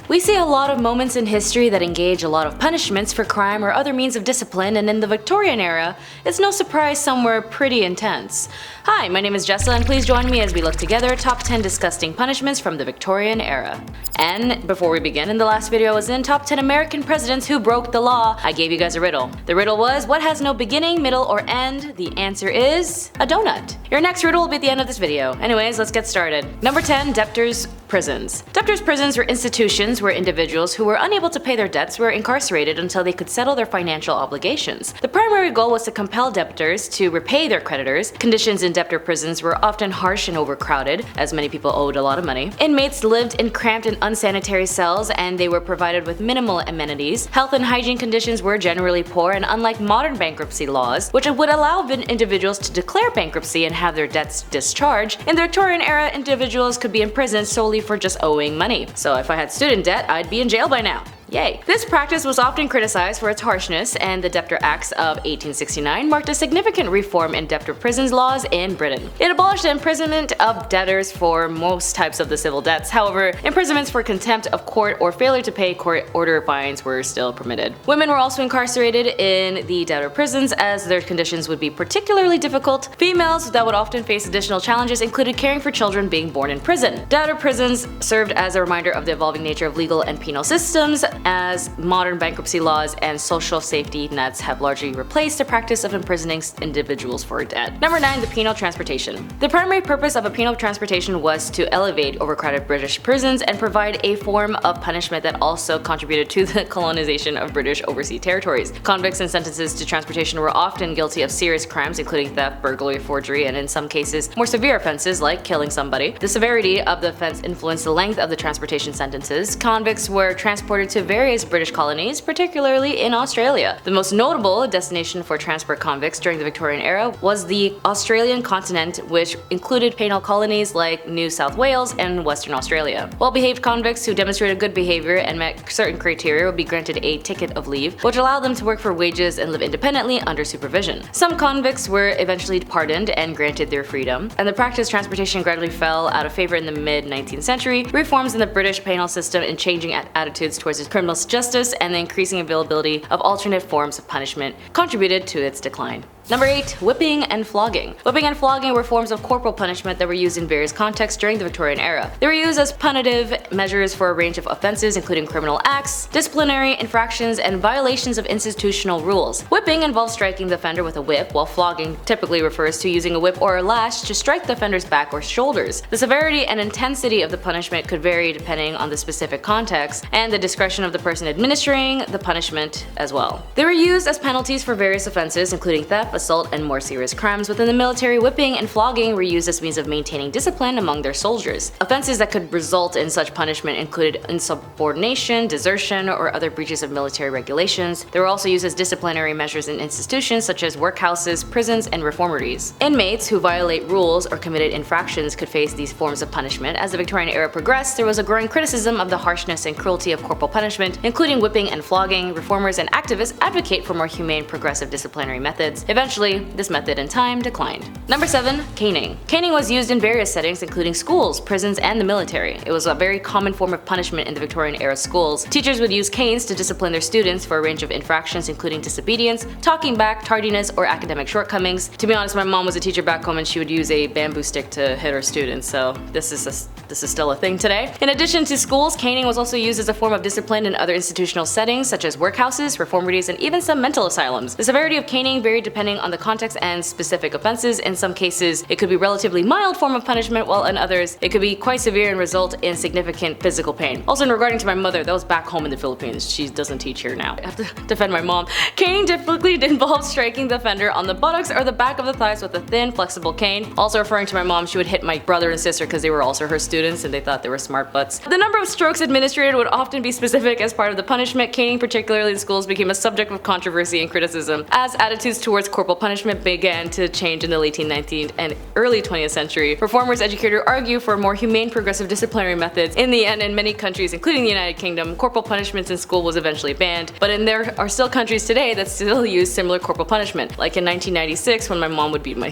We see a lot of moments in history that engage a lot of punishments for crime or other means of discipline, and in the Victorian era, it's no surprise some were pretty intense. Hi, my name is Jessa, and please join me as we look together top 10 disgusting punishments from the Victorian era. And before we begin, in the last video I was in top 10 American presidents who broke the law, I gave you guys a riddle. The riddle was, what has no beginning, middle, or end? The answer is a donut. Your next riddle will be at the end of this video. Anyways, let's get started. Number 10, Debtors Prisons. Debtors prisons were institutions where individuals who were unable to pay their debts were incarcerated until they could settle their financial obligations. The primary goal was to compel debtors to repay their creditors. Conditions in debtor prisons were often harsh and overcrowded, as many people owed a lot of money. Inmates lived in cramped and unsanitary cells, and they were provided with minimal amenities. Health and hygiene conditions were generally poor, and unlike modern bankruptcy laws, which would allow individuals to declare bankruptcy and have their debts discharged, in the Victorian era individuals could be imprisoned solely for just owing money. So if I had student debt, I'd be in jail by now. Yay. This practice was often criticized for its harshness, and the Debtor Acts of 1869 marked a significant reform in debtor prisons laws in Britain. It abolished the imprisonment of debtors for most types of the civil debts. However, imprisonments for contempt of court or failure to pay court order fines were still permitted. Women were also incarcerated in the debtor prisons, as their conditions would be particularly difficult. Females that would often face additional challenges included caring for children being born in prison. Debtor prisons served as a reminder of the evolving nature of legal and penal systems, as modern bankruptcy laws and social safety nets have largely replaced the practice of imprisoning individuals for debt. Number 9, the Penal Transportation. The primary purpose of a penal transportation was to elevate overcrowded British prisons and provide a form of punishment that also contributed to the colonization of British overseas territories. Convicts and sentences to transportation were often guilty of serious crimes, including theft, burglary, forgery, and in some cases, more severe offenses like killing somebody. The severity of the offense influenced the length of the transportation sentences. Convicts were transported to various British colonies, particularly in Australia. The most notable destination for transport convicts during the Victorian era was the Australian continent, which included penal colonies like New South Wales and Western Australia. Well-behaved convicts who demonstrated good behavior and met certain criteria would be granted a ticket of leave, which allowed them to work for wages and live independently under supervision. Some convicts were eventually pardoned and granted their freedom, and the practice of transportation gradually fell out of favor in the mid-19th century. Reforms in the British penal system and changing attitudes towards criminal justice and the increasing availability of alternate forms of punishment contributed to its decline. Number 8, whipping and flogging. Whipping and flogging were forms of corporal punishment that were used in various contexts during the Victorian era. They were used as punitive measures for a range of offenses, including criminal acts, disciplinary infractions, and violations of institutional rules. Whipping involves striking the offender with a whip, while flogging typically refers to using a whip or a lash to strike the offender's back or shoulders. The severity and intensity of the punishment could vary depending on the specific context and the discretion of the person administering the punishment as well. They were used as penalties for various offenses, including theft, assault, and more serious crimes. Within the military, whipping and flogging were used as means of maintaining discipline among their soldiers. Offenses that could result in such punishment included insubordination, desertion, or other breaches of military regulations. They were also used as disciplinary measures in institutions such as workhouses, prisons, and reformatories. Inmates who violate rules or committed infractions could face these forms of punishment. As the Victorian era progressed, there was a growing criticism of the harshness and cruelty of corporal punishment, including whipping and flogging. Reformers and activists advocate for more humane, progressive disciplinary methods. Eventually, this method in time declined. Number 7, caning. Caning was used in various settings, including schools, prisons, and the military. It was a very common form of punishment in the Victorian era schools. Teachers would use canes to discipline their students for a range of infractions, including disobedience, talking back, tardiness, or academic shortcomings. To be honest, my mom was a teacher back home, and she would use a bamboo stick to hit her students, so this is still a thing today. In addition to schools, caning was also used as a form of discipline in other institutional settings, such as workhouses, reformatories, and even some mental asylums. The severity of caning varied depending on the context and specific offenses. In some cases, it could be a relatively mild form of punishment, while in others, it could be quite severe and result in significant physical pain. Also, in regarding to my mother, that was back home in the Philippines. She doesn't teach here now. I have to defend my mom. Caning typically involves striking the offender on the buttocks or the back of the thighs with a thin, flexible cane. Also referring to my mom, she would hit my brother and sister because they were also her students and they thought they were smart butts. The number of strokes administered would often be specific as part of the punishment. Caning, particularly in schools, became a subject of controversy and criticism as attitudes towards corporal punishment began to change in the late 19th and early 20th century. Reformers, educators argue for more humane, progressive disciplinary methods. In the end, in many countries, including the United Kingdom, corporal punishments in school was eventually banned, but there are still countries today that still use similar corporal punishment, like in 1996 when my mom would beat my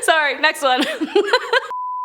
Sorry, next one.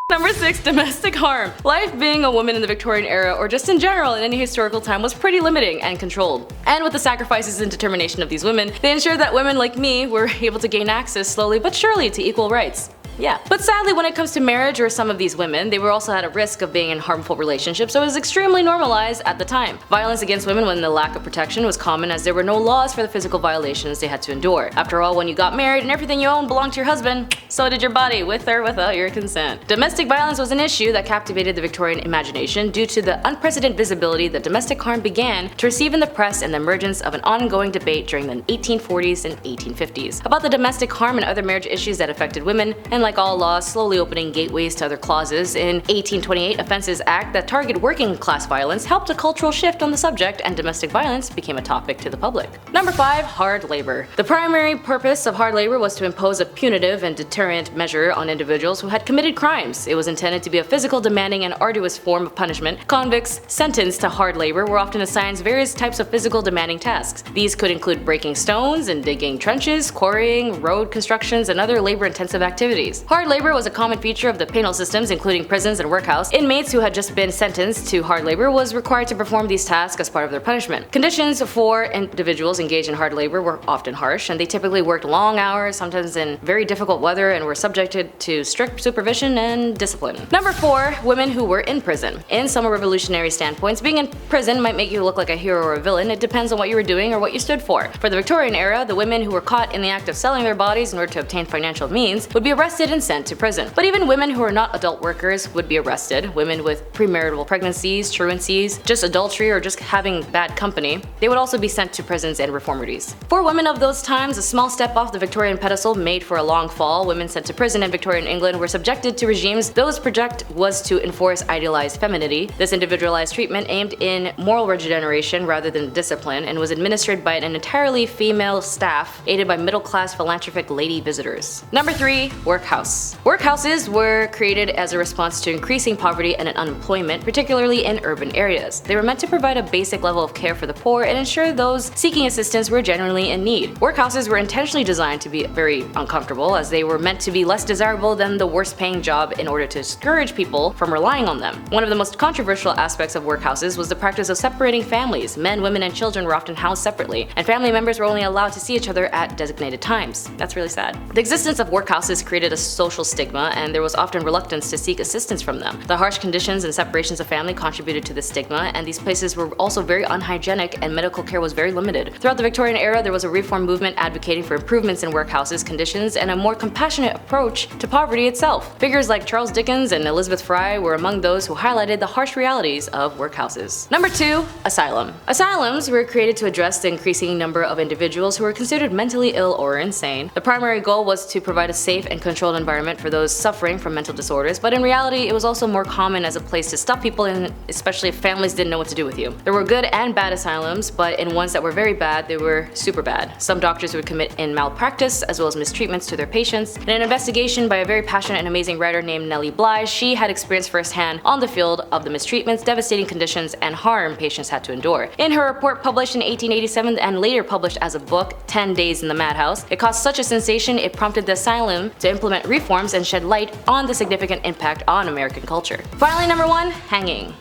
Number 6. Domestic harm. Life being a woman in the Victorian era, or just in general in any historical time, was pretty limiting and controlled. And with the sacrifices and determination of these women, they ensured that women like me were able to gain access slowly but surely to equal rights. Yeah. But sadly, when it comes to marriage or some of these women, they were also at a risk of being in harmful relationships, so it was extremely normalized at the time. Violence against women when the lack of protection was common, as there were no laws for the physical violations they had to endure. After all, when you got married and everything you owned belonged to your husband, so did your body, with or without your consent. Domestic violence was an issue that captivated the Victorian imagination due to the unprecedented visibility that domestic harm began to receive in the press and the emergence of an ongoing debate during the 1840s and 1850s about the domestic harm and other marriage issues that affected women, and like all laws, slowly opening gateways to other clauses. In 1828 Offences Act that targeted working class violence helped a cultural shift on the subject, and domestic violence became a topic to the public. Number 5. Hard labor. The primary purpose of hard labor was to impose a punitive and deterrent measure on individuals who had committed crimes. It was intended to be a physical, demanding, and arduous form of punishment. Convicts sentenced to hard labor were often assigned various types of physical, demanding tasks. These could include breaking stones and digging trenches, quarrying, road constructions, and other labor-intensive activities. Hard labor was a common feature of the penal systems, including prisons and workhouses. Inmates who had just been sentenced to hard labor was required to perform these tasks as part of their punishment. Conditions for individuals engaged in hard labor were often harsh, and they typically worked long hours, sometimes in very difficult weather, and were subjected to strict supervision and discipline. Number 4. Women who were in prison. In some revolutionary standpoints, being in prison might make you look like a hero or a villain. It depends on what you were doing or what you stood for. For the Victorian era, the women who were caught in the act of selling their bodies in order to obtain financial means would be arrested and sent to prison. But even women who are not adult workers would be arrested. Women with premarital pregnancies, truancies, just adultery, or just having bad company, they would also be sent to prisons and reformatories. For women of those times, a small step off the Victorian pedestal made for a long fall. Women sent to prison in Victorian England were subjected to regimes whose project was to enforce idealized femininity. This individualized treatment aimed in moral regeneration rather than discipline, and was administered by an entirely female staff aided by middle-class philanthropic lady visitors. Number 3. Workhouse. Workhouses were created as a response to increasing poverty and unemployment, particularly in urban areas. They were meant to provide a basic level of care for the poor and ensure those seeking assistance were genuinely in need. Workhouses were intentionally designed to be very uncomfortable, as they were meant to be less desirable than the worst paying job in order to discourage people from relying on them. One of the most controversial aspects of workhouses was the practice of separating families. Men, women, and children were often housed separately, and family members were only allowed to see each other at designated times. That's really sad. The existence of workhouses created a social stigma, and there was often reluctance to seek assistance from them. The harsh conditions and separations of family contributed to this stigma, and these places were also very unhygienic, and medical care was very limited. Throughout the Victorian era, there was a reform movement advocating for improvements in workhouses conditions and a more compassionate approach to poverty itself. Figures like Charles Dickens and Elizabeth Fry were among those who highlighted the harsh realities of workhouses. Number 2. Asylum. Asylums were created to address the increasing number of individuals who were considered mentally ill or insane. The primary goal was to provide a safe and controlled environment for those suffering from mental disorders, but in reality it was also more common as a place to stop people in, especially if families didn't know what to do with you. There were good and bad asylums, but in ones that were very bad, they were super bad. Some doctors would commit in malpractice as well as mistreatments to their patients. In an investigation by a very passionate and amazing writer named Nellie Bly, she had experienced firsthand on the field of the mistreatments, devastating conditions, and harm patients had to endure. In her report published in 1887 and later published as a book, 10 Days in the Madhouse, it caused such a sensation it prompted the asylum to implement reforms and shed light on the significant impact on American culture. Finally, number 1. Hanging.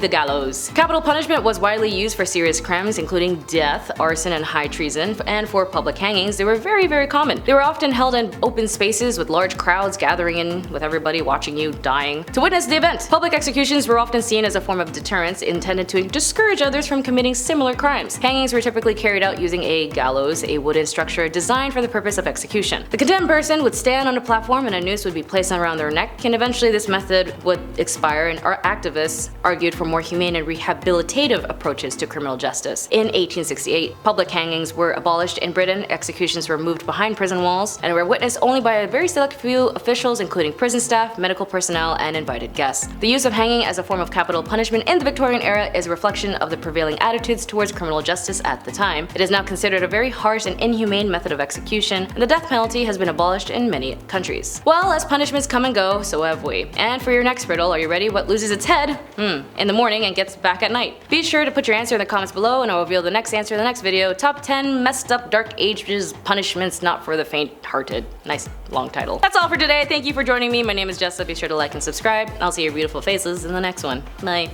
The gallows. Capital punishment was widely used for serious crimes including death, arson, and high treason, and for public hangings they were very common. They were often held in open spaces with large crowds gathering in with everybody watching you dying to witness the event. Public executions were often seen as a form of deterrence intended to discourage others from committing similar crimes. Hangings were typically carried out using a gallows, a wooden structure designed for the purpose of execution. The condemned person would stand on a platform and a noose would be placed around their neck, and eventually this method would expire, and our activists argued for more humane and rehabilitative approaches to criminal justice. In 1868, public hangings were abolished in Britain. Executions were moved behind prison walls and were witnessed only by a very select few officials, including prison staff, medical personnel, and invited guests. The use of hanging as a form of capital punishment in the Victorian era is a reflection of the prevailing attitudes towards criminal justice at the time. It is now considered a very harsh and inhumane method of execution, and the death penalty has been abolished in many countries. centuries. Well, as punishments come and go, so have we. And for your next riddle, are you ready? What loses its head? In the morning and gets back at night. Be sure to put your answer in the comments below and I'll reveal the next answer in the next video. Top 10 messed up dark ages punishments not for the faint-hearted. Nice long title. That's all for today. Thank you for joining me. My name is Jessa. Be sure to like and subscribe. I'll see your beautiful faces in the next one. Bye.